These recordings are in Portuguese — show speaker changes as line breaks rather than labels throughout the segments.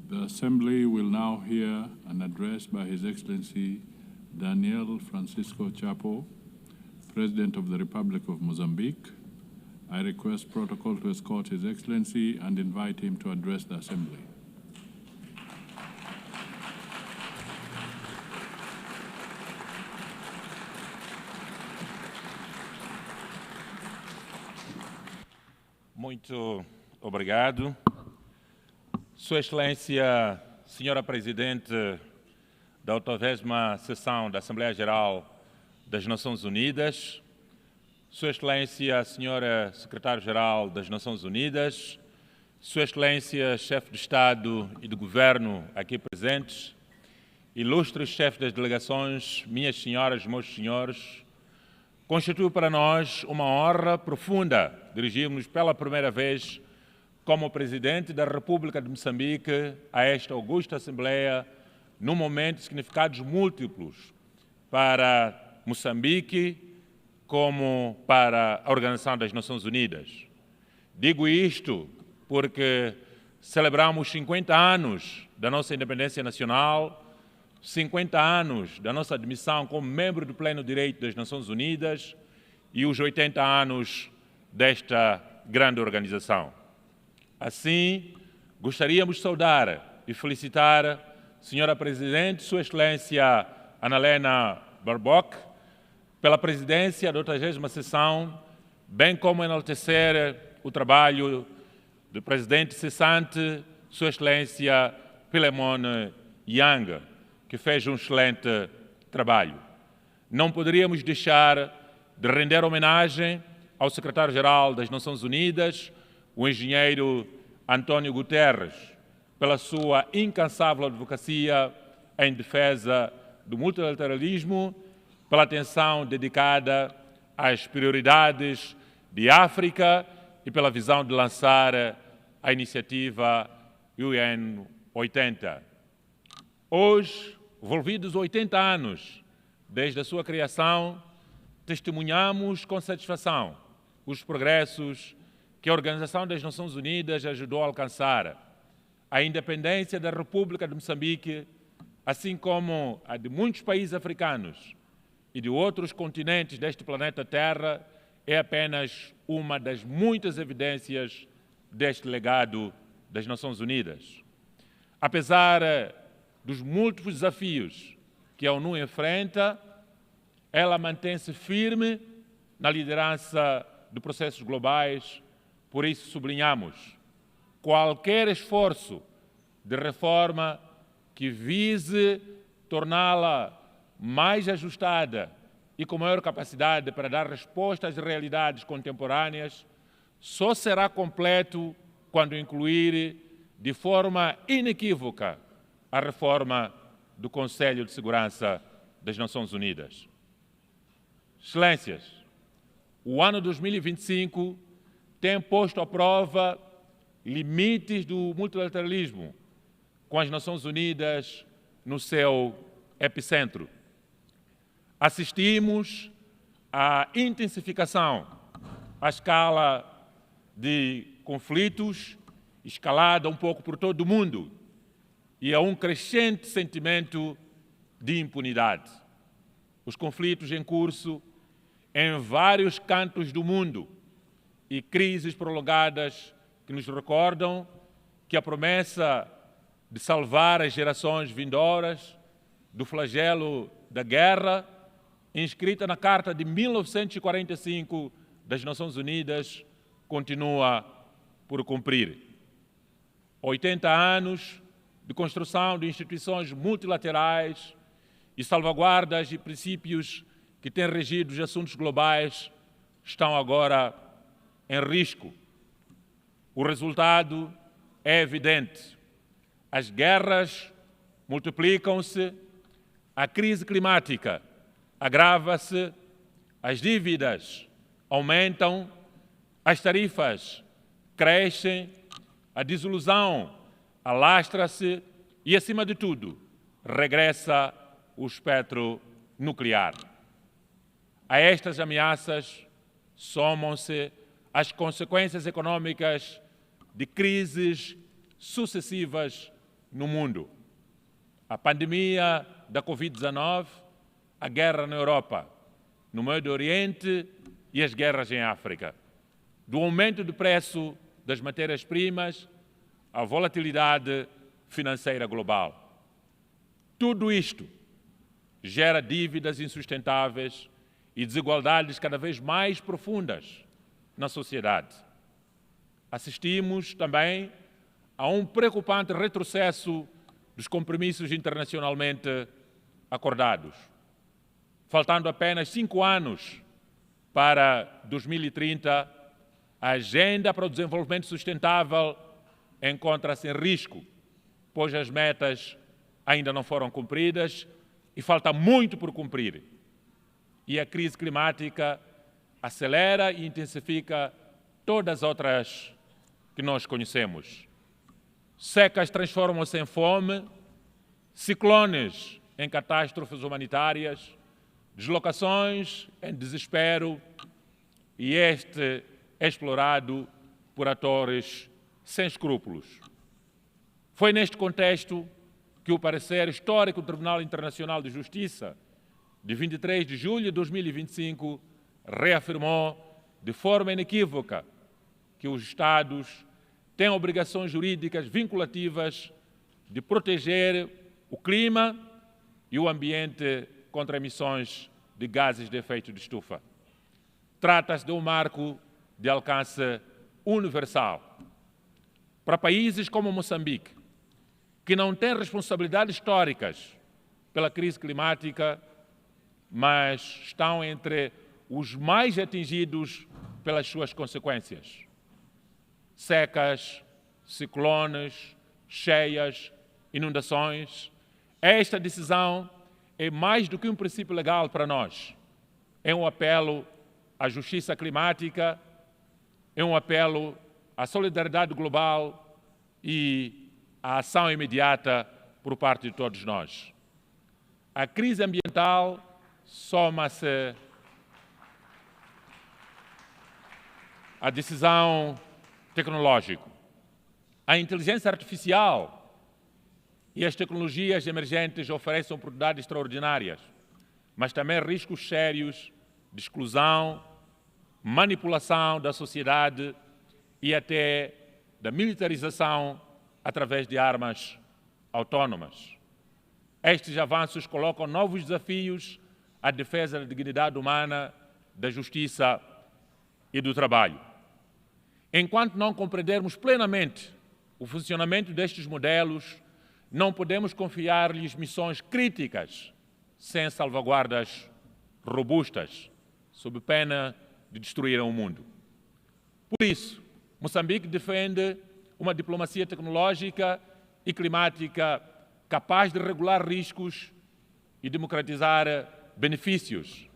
The Assembly will now hear an address by His Excellency Daniel Francisco Chapo, President of the Republic of Mozambique. I request protocol to escort His Excellency and invite him to address the Assembly.
Muito obrigado. Sua Excelência, Senhora Presidente da 80ª Sessão da Assembleia Geral das Nações Unidas, Sua Excelência, Senhora Secretário-Geral das Nações Unidas, Sua Excelência, Chefe de Estado e de Governo aqui presentes, ilustres chefes das delegações, minhas senhoras e meus senhores, constitui para nós uma honra profunda dirigirmos pela primeira vez como Presidente da República de Moçambique a esta augusta Assembleia num momento de significados múltiplos para Moçambique como para a Organização das Nações Unidas. Digo isto porque celebramos 50 anos da nossa independência nacional, 50 anos da nossa admissão como membro do pleno direito das Nações Unidas e os 80 anos desta grande organização. Assim, gostaríamos de saudar e felicitar a Senhora Presidente, Sua Excelência Ana Helena Barbock, pela presidência da 80ª Sessão, bem como enaltecer o trabalho do Presidente cessante, Sua Excelência Philemon Yang, que fez um excelente trabalho. Não poderíamos deixar de render homenagem ao Secretário-Geral das Nações Unidas, o engenheiro António Guterres, pela sua incansável advocacia em defesa do multilateralismo, pela atenção dedicada às prioridades de África e pela visão de lançar a iniciativa UN 80. Hoje, envolvidos 80 anos desde a sua criação, testemunhamos com satisfação os progressos que a Organização das Nações Unidas ajudou a alcançar. A independência da República de Moçambique, assim como a de muitos países africanos e de outros continentes deste planeta Terra, é apenas uma das muitas evidências deste legado das Nações Unidas. Apesar dos múltiplos desafios que a ONU enfrenta, ela mantém-se firme na liderança de processos globais. Por isso sublinhamos qualquer esforço de reforma que vise torná-la mais ajustada e com maior capacidade para dar resposta às realidades contemporâneas só será completo quando incluir de forma inequívoca a reforma do Conselho de Segurança das Nações Unidas. Excelências, o ano 2025 tem posto à prova limites do multilateralismo, com as Nações Unidas no seu epicentro. Assistimos à intensificação, à escala de conflitos, escalada um pouco por todo o mundo, e a um crescente sentimento de impunidade. Os conflitos em curso em vários cantos do mundo e crises prolongadas que nos recordam que a promessa de salvar as gerações vindouras do flagelo da guerra, inscrita na Carta de 1945 das Nações Unidas, continua por cumprir. 80 anos de construção de instituições multilaterais e salvaguardas de princípios que têm regido os assuntos globais estão agora em risco. O resultado é evidente. As guerras multiplicam-se, a crise climática agrava-se, as dívidas aumentam, as tarifas crescem, a desilusão alastra-se e, acima de tudo, regressa o espectro nuclear. A estas ameaças somam-se as consequências econômicas de crises sucessivas no mundo. A pandemia da Covid-19, a guerra na Europa, no Médio Oriente e as guerras em África. Do aumento do preço das matérias-primas à volatilidade financeira global. Tudo isto gera dívidas insustentáveis e desigualdades cada vez mais profundas na sociedade. Assistimos também a um preocupante retrocesso dos compromissos internacionalmente acordados. Faltando apenas 5 anos para 2030, a Agenda para o Desenvolvimento Sustentável encontra-se em risco, pois as metas ainda não foram cumpridas e falta muito por cumprir. E a crise climática acelera e intensifica todas as outras que nós conhecemos. Secas transformam-se em fome, ciclones em catástrofes humanitárias, deslocações em desespero, e este é explorado por atores sem escrúpulos. Foi neste contexto que o parecer histórico do Tribunal Internacional de Justiça, de 23 de julho de 2025, reafirmou de forma inequívoca que os Estados têm obrigações jurídicas vinculativas de proteger o clima e o ambiente contra emissões de gases de efeito de estufa. Trata-se de um marco de alcance universal. Para países como Moçambique, que não têm responsabilidades históricas pela crise climática, mas estão entre os mais atingidos pelas suas consequências. Secas, ciclones, cheias, inundações. Esta decisão é mais do que um princípio legal para nós. É um apelo à justiça climática, é um apelo à solidariedade global e à ação imediata por parte de todos nós. A crise ambiental soma-se à decisão tecnológica. A inteligência artificial e as tecnologias emergentes oferecem oportunidades extraordinárias, mas também riscos sérios de exclusão, manipulação da sociedade e até da militarização através de armas autónomas. Estes avanços colocam novos desafios à defesa da dignidade humana, da justiça e do trabalho. Enquanto não compreendermos plenamente o funcionamento destes modelos, não podemos confiar-lhes missões críticas sem salvaguardas robustas, sob pena de destruírem o mundo. Por isso, Moçambique defende uma diplomacia tecnológica e climática capaz de regular riscos e democratizar benefícios,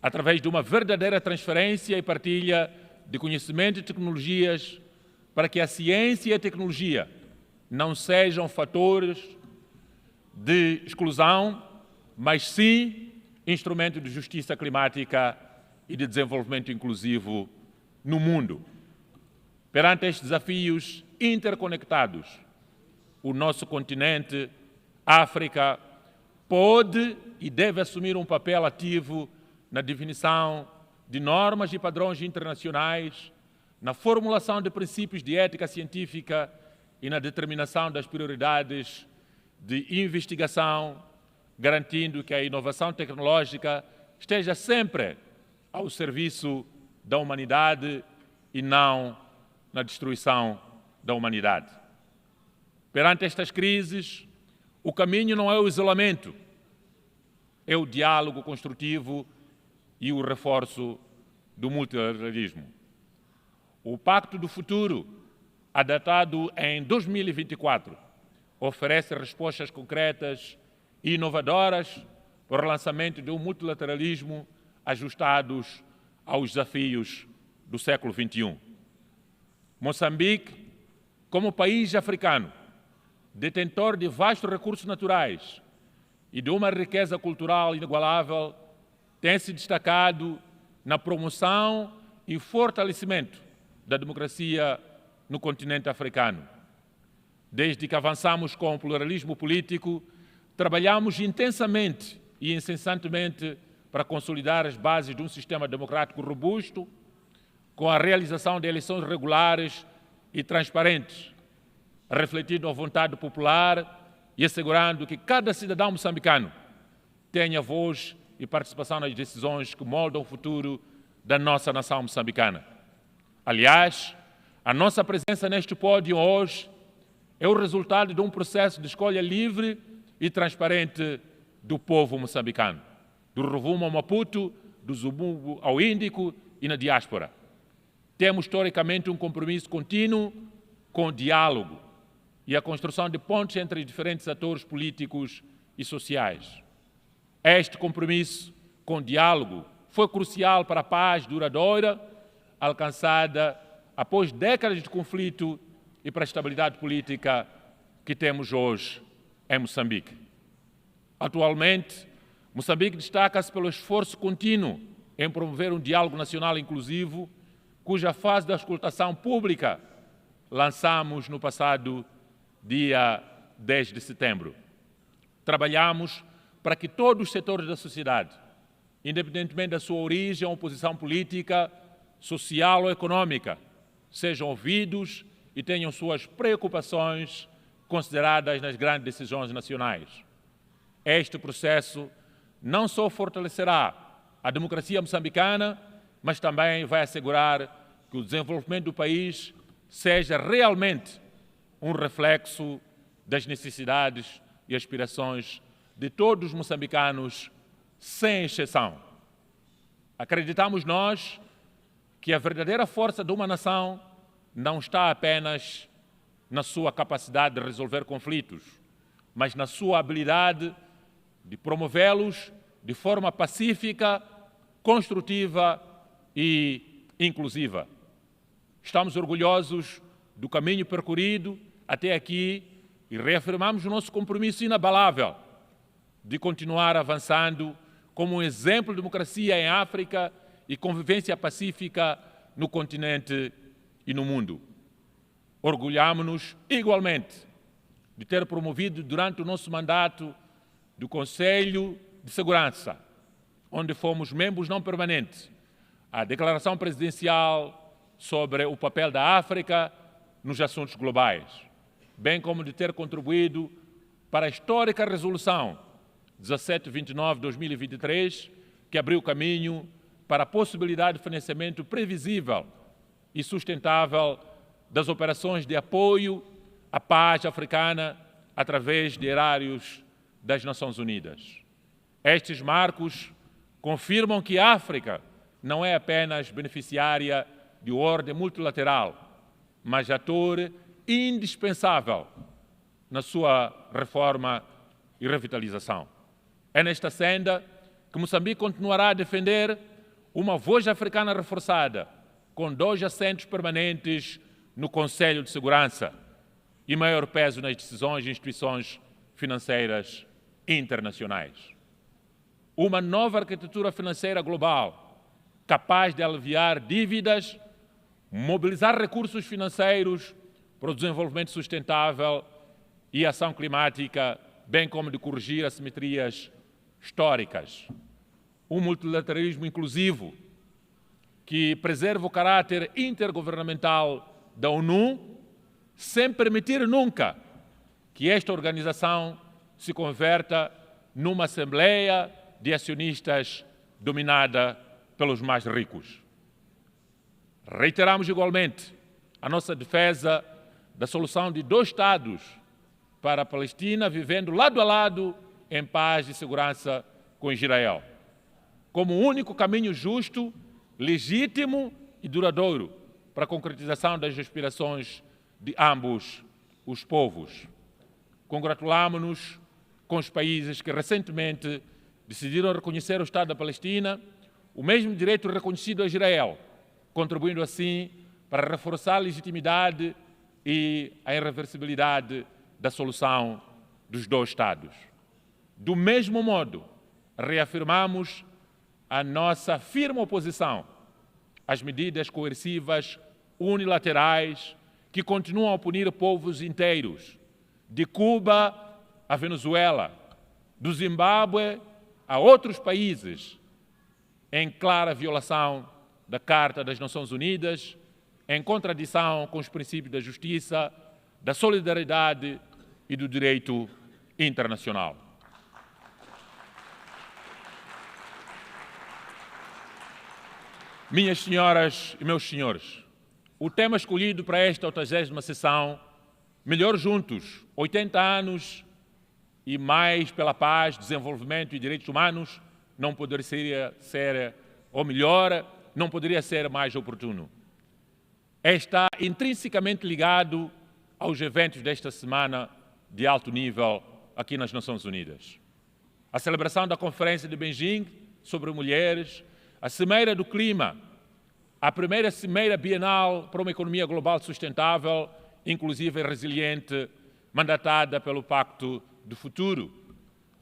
através de uma verdadeira transferência e partilha de conhecimento e tecnologias, para que a ciência e a tecnologia não sejam fatores de exclusão, mas sim instrumento de justiça climática e de desenvolvimento inclusivo no mundo. Perante estes desafios interconectados, o nosso continente, África, pode e deve assumir um papel ativo na definição de normas e padrões internacionais, na formulação de princípios de ética científica e na determinação das prioridades de investigação, garantindo que a inovação tecnológica esteja sempre ao serviço da humanidade e não na destruição da humanidade. Perante estas crises, o caminho não é o isolamento, é o diálogo construtivo e o reforço do multilateralismo. O Pacto do Futuro, adotado em 2024, oferece respostas concretas e inovadoras para o relançamento de um multilateralismo ajustados aos desafios do século XXI. Moçambique, como país africano, detentor de vastos recursos naturais e de uma riqueza cultural inigualável, tem se destacado na promoção e fortalecimento da democracia no continente africano. Desde que avançamos com o pluralismo político, trabalhamos intensamente e incessantemente para consolidar as bases de um sistema democrático robusto, com a realização de eleições regulares e transparentes, refletindo a vontade popular e assegurando que cada cidadão moçambicano tenha voz e participação nas decisões que moldam o futuro da nossa nação moçambicana. Aliás, a nossa presença neste pódio hoje é o resultado de um processo de escolha livre e transparente do povo moçambicano, do Rovuma ao Maputo, do Zumbugo ao Índico e na diáspora. Temos, historicamente, um compromisso contínuo com o diálogo e a construção de pontes entre diferentes atores políticos e sociais. Este compromisso com o diálogo foi crucial para a paz duradoura alcançada após décadas de conflito e para a estabilidade política que temos hoje em Moçambique. Atualmente, Moçambique destaca-se pelo esforço contínuo em promover um diálogo nacional inclusivo, cuja fase da auscultação pública lançamos no passado dia 10 de setembro. Trabalhamos para que todos os setores da sociedade, independentemente da sua origem ou posição política, social ou econômica, sejam ouvidos e tenham suas preocupações consideradas nas grandes decisões nacionais. Este processo não só fortalecerá a democracia moçambicana, mas também vai assegurar que o desenvolvimento do país seja realmente um reflexo das necessidades e aspirações de todos os moçambicanos, sem exceção. Acreditamos nós que a verdadeira força de uma nação não está apenas na sua capacidade de resolver conflitos, mas na sua habilidade de promovê-los de forma pacífica, construtiva e inclusiva. Estamos orgulhosos do caminho percorrido até aqui e reafirmamos o nosso compromisso inabalável de continuar avançando como um exemplo de democracia em África e convivência pacífica no continente e no mundo. Orgulhamos-nos igualmente de ter promovido durante o nosso mandato do Conselho de Segurança, onde fomos membros não permanentes, a Declaração Presidencial sobre o papel da África nos assuntos globais, bem como de ter contribuído para a histórica Resolução 1729 de 2023, que abriu caminho para a possibilidade de financiamento previsível e sustentável das operações de apoio à paz africana através de erários das Nações Unidas. Estes marcos confirmam que a África não é apenas beneficiária de ordem multilateral, mas ator indispensável na sua reforma e revitalização. É nesta senda que Moçambique continuará a defender uma voz africana reforçada, com 2 assentos permanentes no Conselho de Segurança e maior peso nas decisões de instituições financeiras internacionais. Uma nova arquitetura financeira global, capaz de aliviar dívidas, mobilizar recursos financeiros para o desenvolvimento sustentável e ação climática, bem como de corrigir assimetrias históricas. Um multilateralismo inclusivo que preserva o caráter intergovernamental da ONU, sem permitir nunca que esta organização se converta numa assembleia de acionistas dominada pelos mais ricos. Reiteramos igualmente a nossa defesa da solução de 2 Estados para a Palestina, vivendo lado a lado em paz e segurança com Israel, como o único caminho justo, legítimo e duradouro para a concretização das aspirações de ambos os povos. Congratulamos-nos com os países que recentemente decidiram reconhecer o Estado da Palestina, o mesmo direito reconhecido a Israel, contribuindo assim para reforçar a legitimidade e a irreversibilidade da solução dos 2 Estados. Do mesmo modo, reafirmamos a nossa firme oposição às medidas coercivas unilaterais que continuam a punir povos inteiros de Cuba à Venezuela, do Zimbábue a outros países, em clara violação da Carta das Nações Unidas, em contradição com os princípios da justiça, da solidariedade e do direito internacional. Minhas senhoras e meus senhores, o tema escolhido para esta 80ª sessão, Melhor Juntos, 80 anos e mais pela paz, desenvolvimento e direitos humanos, não poderia ser, ou melhor, não poderia ser mais oportuno. Está intrinsecamente ligado aos eventos desta semana de alto nível aqui nas Nações Unidas. A celebração da Conferência de Beijing sobre mulheres, a Cimeira do Clima, a primeira Cimeira Bienal para uma economia global sustentável, inclusiva e resiliente, mandatada pelo Pacto do Futuro,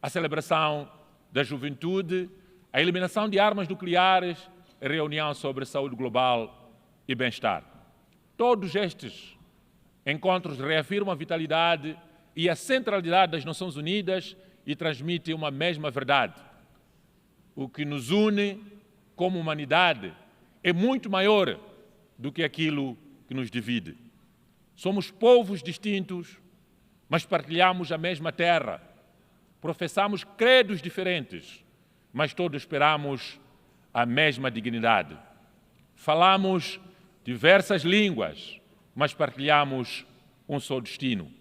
a celebração da juventude, a eliminação de armas nucleares, a reunião sobre saúde global e bem-estar. Todos estes encontros reafirmam a vitalidade e a centralidade das Nações Unidas e transmitem uma mesma verdade. O que nos une como humanidade é muito maior do que aquilo que nos divide. Somos povos distintos, mas partilhamos a mesma terra. Professamos credos diferentes, mas todos esperamos a mesma dignidade. Falamos diversas línguas, mas partilhamos um só destino.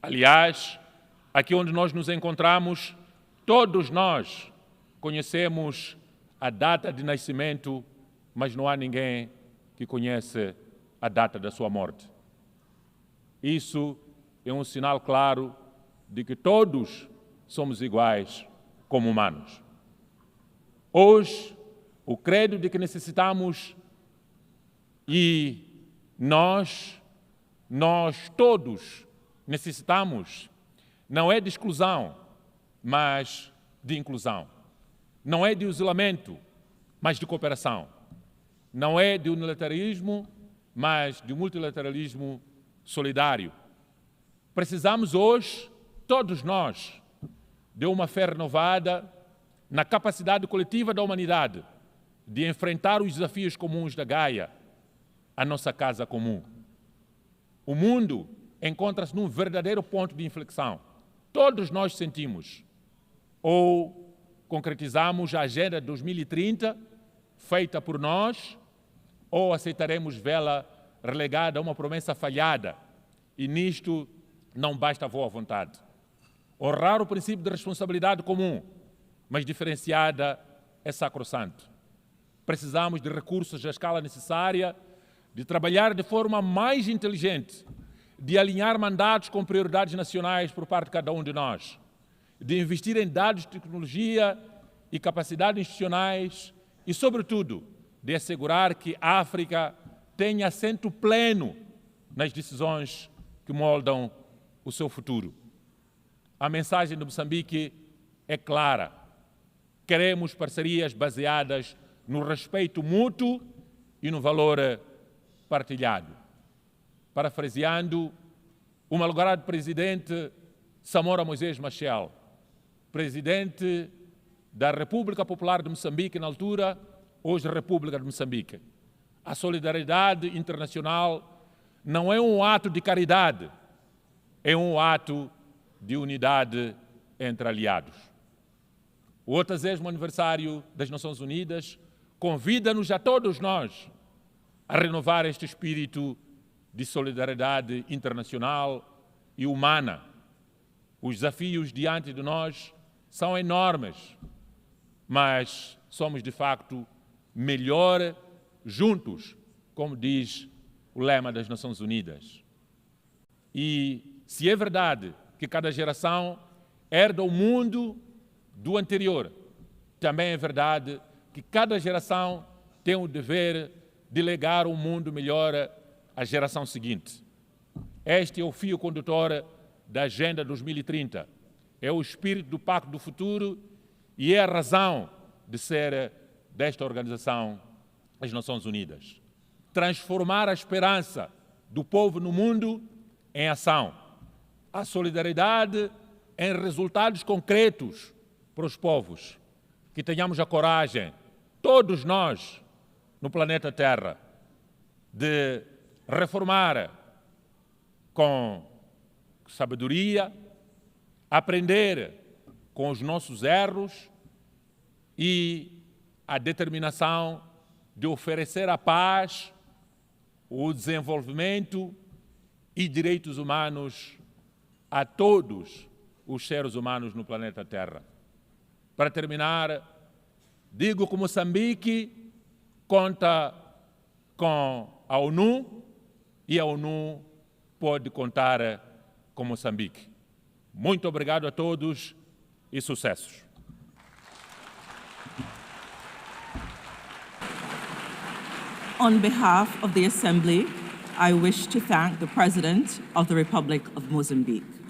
Aliás, aqui onde nós nos encontramos, todos nós conhecemos a data de nascimento, mas não há ninguém que conhece a data da sua morte. Isso é um sinal claro de que todos somos iguais como humanos. Hoje, o credo de que necessitamos e nós todos necessitamos não é de exclusão, mas de inclusão. Não é de isolamento, mas de cooperação. Não é de unilateralismo, mas de multilateralismo solidário. Precisamos hoje, todos nós, de uma fé renovada na capacidade coletiva da humanidade de enfrentar os desafios comuns da Gaia, a nossa casa comum. O mundo encontra-se num verdadeiro ponto de inflexão. Todos nós sentimos. Ou concretizamos a Agenda 2030, feita por nós, ou aceitaremos vê-la relegada a uma promessa falhada, e nisto não basta a boa vontade. Honrar o princípio de responsabilidade comum, mas diferenciada, é sacrossanto. Precisamos de recursos à escala necessária, de trabalhar de forma mais inteligente, de alinhar mandatos com prioridades nacionais por parte de cada um de nós, de investir em dados, tecnologia e capacidades institucionais e, sobretudo, de assegurar que a África tenha assento pleno nas decisões que moldam o seu futuro. A mensagem de Moçambique é clara. Queremos parcerias baseadas no respeito mútuo e no valor partilhado. Parafraseando o malogrado presidente Samora Moisés Machel, presidente da República Popular de Moçambique na altura, hoje República de Moçambique. A solidariedade internacional não é um ato de caridade, é um ato de unidade entre aliados. O 80º aniversário das Nações Unidas convida-nos a todos nós a renovar este espírito de solidariedade internacional e humana. Os desafios diante de nós são enormes, mas somos, de facto, melhor juntos, como diz o lema das Nações Unidas. E se é verdade que cada geração herda o mundo do anterior, também é verdade que cada geração tem o dever de legar um mundo melhor à geração seguinte. Este é o fio condutor da Agenda 2030. É o espírito do Pacto do Futuro e é a razão de ser desta organização, as Nações Unidas. Transformar a esperança do povo no mundo em ação. a solidariedade em resultados concretos para os povos. Que tenhamos a coragem, todos nós, no planeta Terra, de reformar com sabedoria, aprender com os nossos erros e a determinação de oferecer a paz, o desenvolvimento e direitos humanos a todos os seres humanos no planeta Terra. Para terminar, digo que Moçambique conta com a ONU e a ONU pode contar com Moçambique. Muito obrigado a todos e sucessos.
On behalf of the Assembly, I wish to thank the President of the Republic of Mozambique.